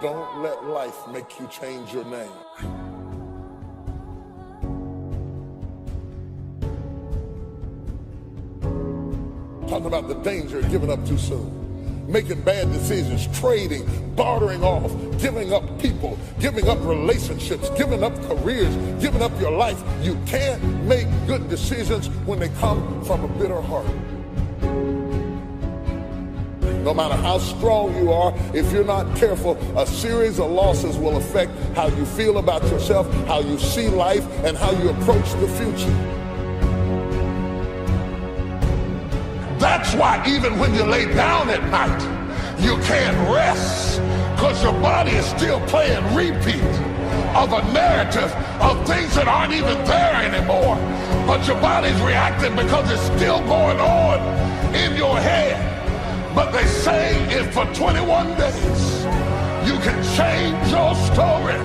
Don't let life make you change your name. Talking about the danger of giving up too soon. Making bad decisions, trading, bartering off, giving up people, giving up relationships, giving up careers, giving up your life. You can't make good decisions when they come from a bitter heart. No matter how strong you are, if you're not careful, a series of losses will affect how you feel about yourself, how you see life, and how you approach the future. That's why even when you lay down at night, you can't rest, because your body is still playing repeat of a narrative of things that aren't even there anymore. But your body's reacting because it's still going on in your head. But they say if for 21 days you can change your story.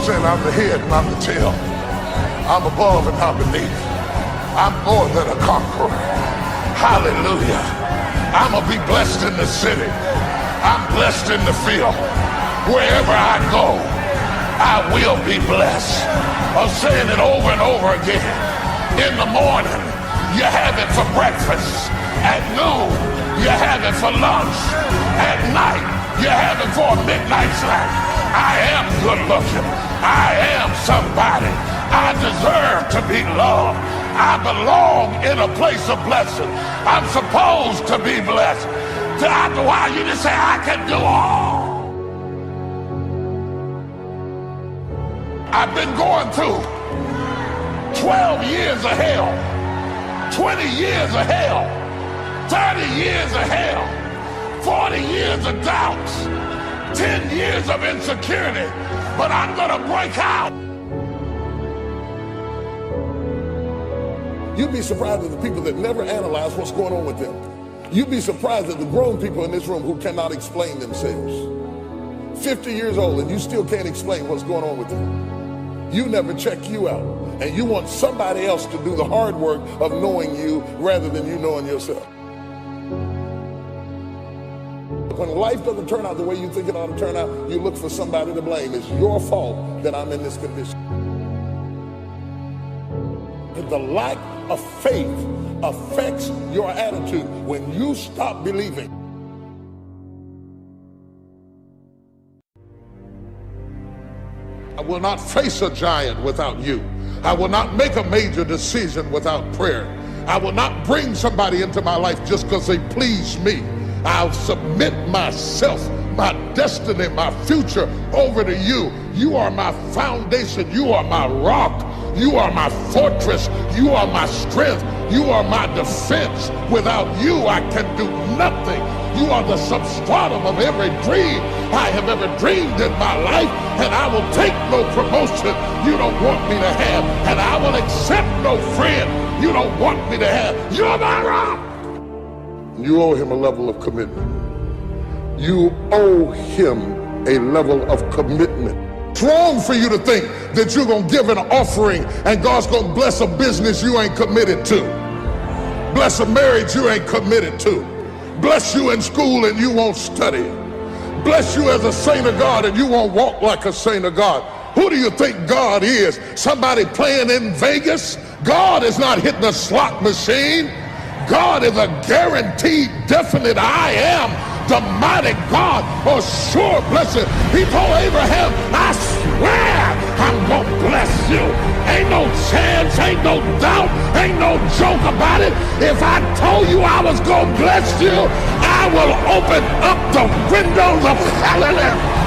Saying I'm the head, not the tail. I'm above and not beneath. I'm more than a conqueror. Hallelujah. I'm going to be blessed in the city. I'm blessed in the field. Wherever I go, I will be blessed. I'm saying it over and over again. In the morning, you have it for breakfast. At noon, you have it for lunch. At night, you have it for a midnight snack. I am good looking. I am somebody. I deserve to be loved. I belong in a place of blessing. I'm supposed to be blessed. After a while, you just say, I can do all. I've been going through 12 years of hell, 20 years of hell, 30 years of hell, 40 years of doubts, 10 years of insecurity, but I'm gonna break out. You'd be surprised at the people that never analyze what's going on with them. You'd be surprised at the grown people in this room who cannot explain themselves. 50 years old and you still can't explain what's going on with you. You never check you out. And you want somebody else to do the hard work of knowing you rather than you knowing yourself. When life doesn't turn out the way you think it ought to turn out, you look for somebody to blame. It's your fault that I'm in this condition. The lack of faith affects your attitude when you stop believing. I will not face a giant without you. I will not make a major decision without prayer. I will not bring somebody into my life just because they please me. I'll submit myself, my destiny, my future over to you. You are my foundation. You are my rock. You are my fortress. You are my strength. You are my defense. Without you, I can do nothing. You are the substratum of every dream I have ever dreamed in my life, and I will take no promotion you don't want me to have, and I will accept no friend you don't want me to have. You're my rock. You owe him a level of commitment. You owe him a level of commitment. It's wrong for you to think that you're going to give an offering and God's going to bless a business you ain't committed to. Bless a marriage you ain't committed to. Bless you in school and you won't study. Bless you as a saint of God and you won't walk like a saint of God. Who do you think God is? Somebody playing in Vegas? God is not hitting a slot machine. God is a guaranteed, definite I am. The mighty God, oh sure blessing. He told Abraham, I swear I'm gonna bless you. Ain't no chance, ain't no doubt, ain't no joke about it. If I told you I was gonna bless you, I will open up the windows of heaven.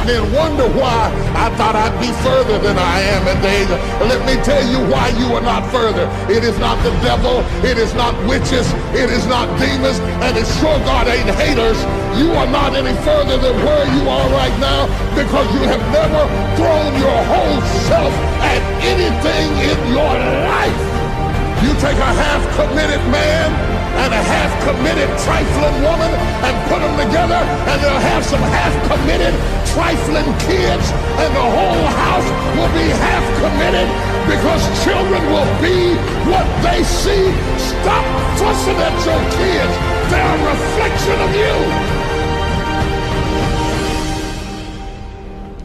Then wonder why I thought I'd be further than I am in days. Let me tell you why you are not further. It is not the devil, it is not witches, it is not demons, and it's sure God ain't haters. You are not any further than where you are right now because you have never thrown your whole self at anything in your life. You take a half-committed man and a half-committed trifling woman and put them together and they'll have some half-committed trifling kids and the whole house will be half-committed because children will be what they see. Stop fussing at your kids. They're a reflection of you.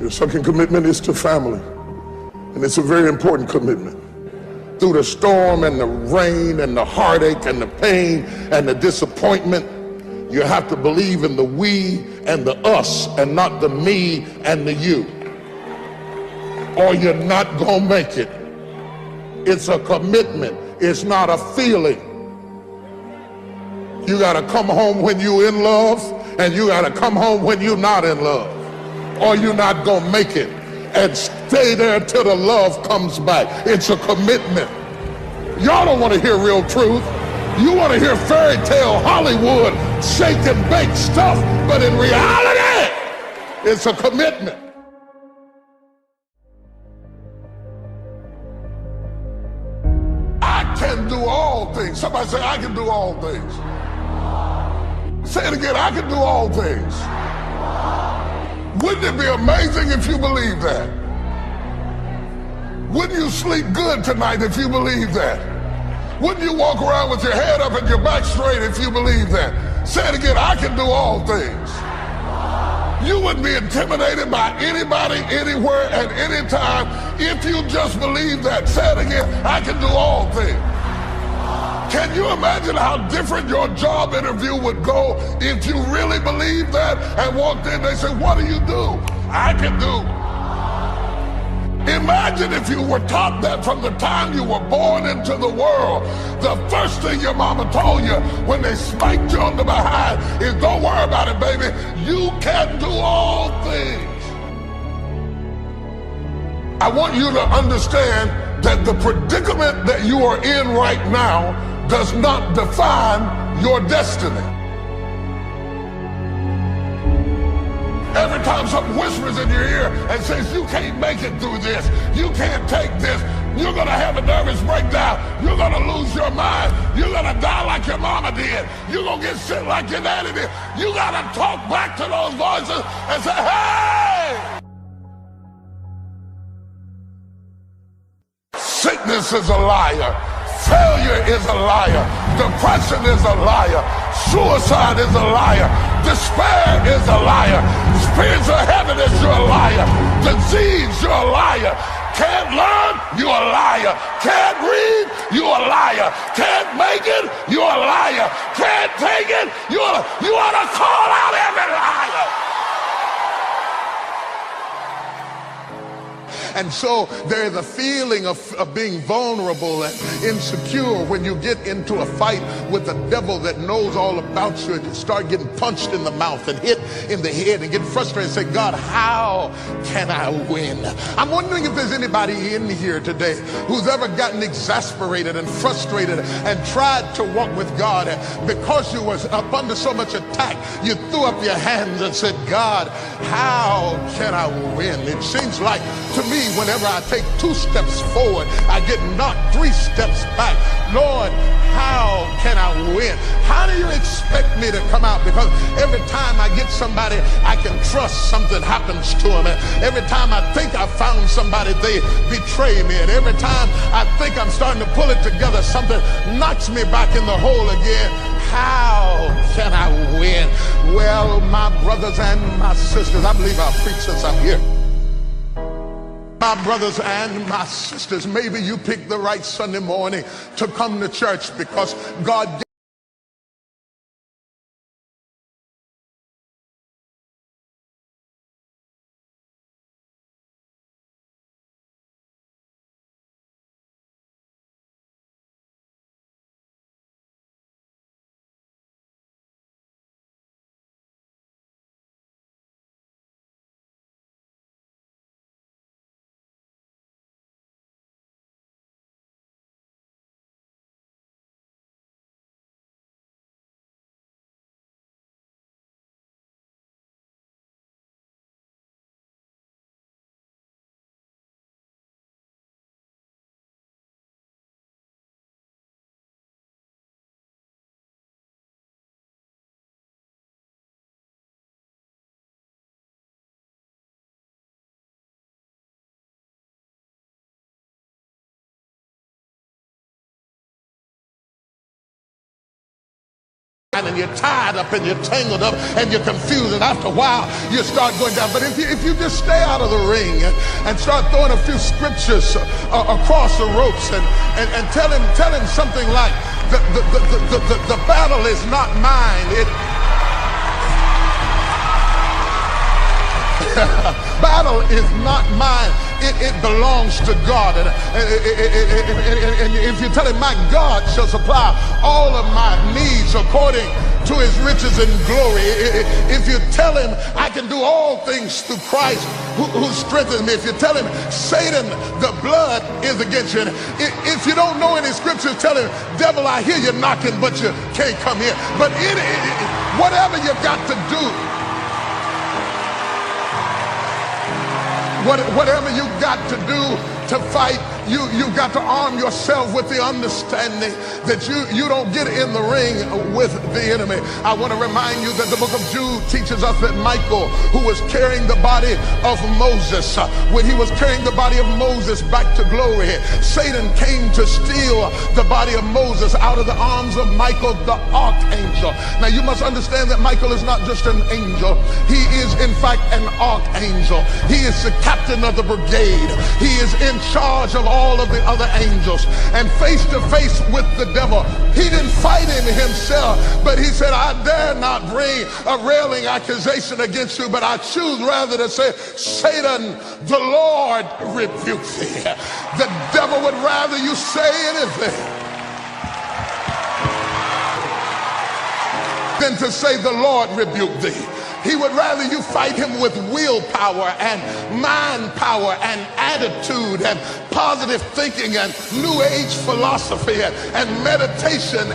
Your second commitment is to family, and it's a very important commitment. Through the storm and the rain and the heartache and the pain and the disappointment, you have to believe in the we and the us and not the me and the you, or you're not gonna make it. It's a commitment. It's not a feeling. You gotta come home when you're in love, and you gotta come home when you're not in love, or you're not gonna make it. And stay there till the love comes back. It's a commitment. Y'all don't want to hear real truth. You want to hear fairy tale Hollywood shake and bake stuff, but in reality, it's a commitment. I can do all things. Somebody say, I can do all things. Say it again, I can do all things. Wouldn't it be amazing if you believe that? Wouldn't you sleep good tonight if you believe that? Wouldn't you walk around with your head up and your back straight if you believe that? Say it again, I can do all things. You wouldn't be intimidated by anybody, anywhere, at any time if you just believe that. Say it again, I can do all things. Can you imagine how different your job interview would go if you really believed that and walked in, they said, what do you do? I can do. Imagine if you were taught that from the time you were born into the world. The first thing your mama told you when they spiked you on the behind is, don't worry about it, baby. You can do all things. I want you to understand that the predicament that you are in right now does not define your destiny. Every time something whispers in your ear and says, you can't make it through this, you can't take this, you're gonna have a nervous breakdown, you're gonna lose your mind, you're gonna die like your mama did, you're gonna get sick like your daddy did, you gotta talk back to those voices and say, hey! Sickness is a liar. Failure is a liar. Depression is a liar. Suicide is a liar. Despair is a liar. Spiritual heaviness, you're a liar. Disease, you're a liar. Can't learn, you're a liar. Can't read, you're a liar. Can't make it, you're a liar. Can't take it, you ought to call out every liar. And so there's a feeling of being vulnerable and insecure when you get into a fight with a devil that knows all about you, and you start getting punched in the mouth and hit in the head and get frustrated and say, God, how can I win? I'm wondering if there's anybody in here today who's ever gotten exasperated and frustrated and tried to walk with God, and because you was up under so much attack, you threw up your hands and said, God, how can I win? It seems like to me, whenever I take 2 steps forward, I get knocked 3 steps back. Lord, how can I win? How do you expect me to come out? Because every time I get somebody I can trust, something happens to them. And every time I think I found somebody, they betray me. And every time I think I'm starting to pull it together, something knocks me back in the hole again. How can I win? Well, my brothers and my sisters, I believe I'll preach since I'm here. My brothers and my sisters, maybe you picked the right Sunday morning to come to church because God and you're tied up and you're tangled up and you're confused, and after a while you start going down. But if you just stay out of the ring and start throwing a few scriptures across the ropes and tell him something like, the battle is not mine. Battle is not mine. It belongs to God. And if you tell him, my God shall supply all of my needs according to his riches and glory. If you tell him, I can do all things through Christ who strengthens me. If you tell him, Satan, the blood is against you. And if you don't know any scriptures, tell him, devil, I hear you knocking, but you can't come here. But whatever you got to do, whatever you got to do to fight, you got to arm yourself with the understanding that you don't get in the ring with the enemy. I want to remind you that the book of Jude teaches us that Michael, who was carrying the body of Moses, when he was carrying the body of Moses back to glory, Satan came to steal the body of Moses out of the arms of Michael, the archangel. Now you must understand that Michael is not just an angel. He is in fact an archangel. He is the captain of the brigade. He is in charge of all of the other angels. And face to face with the devil, he didn't fight him himself, but he said, I dare not bring a railing accusation against you, but I choose rather to say, Satan, the Lord rebuke thee. The devil would rather you say anything than to say, the Lord rebuke thee. He would rather you fight him with willpower and mind power and attitude and positive thinking and new age philosophy and meditation.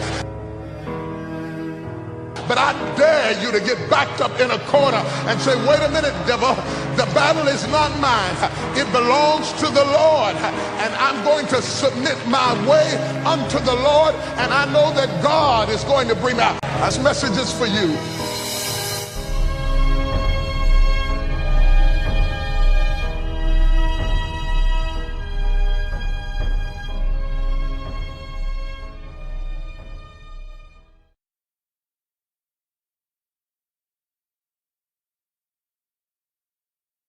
But I dare you to get backed up in a corner and say, wait a minute, devil, the battle is not mine. It belongs to the Lord. And I'm going to submit my way unto the Lord. And I know that God is going to bring out. This message is for you.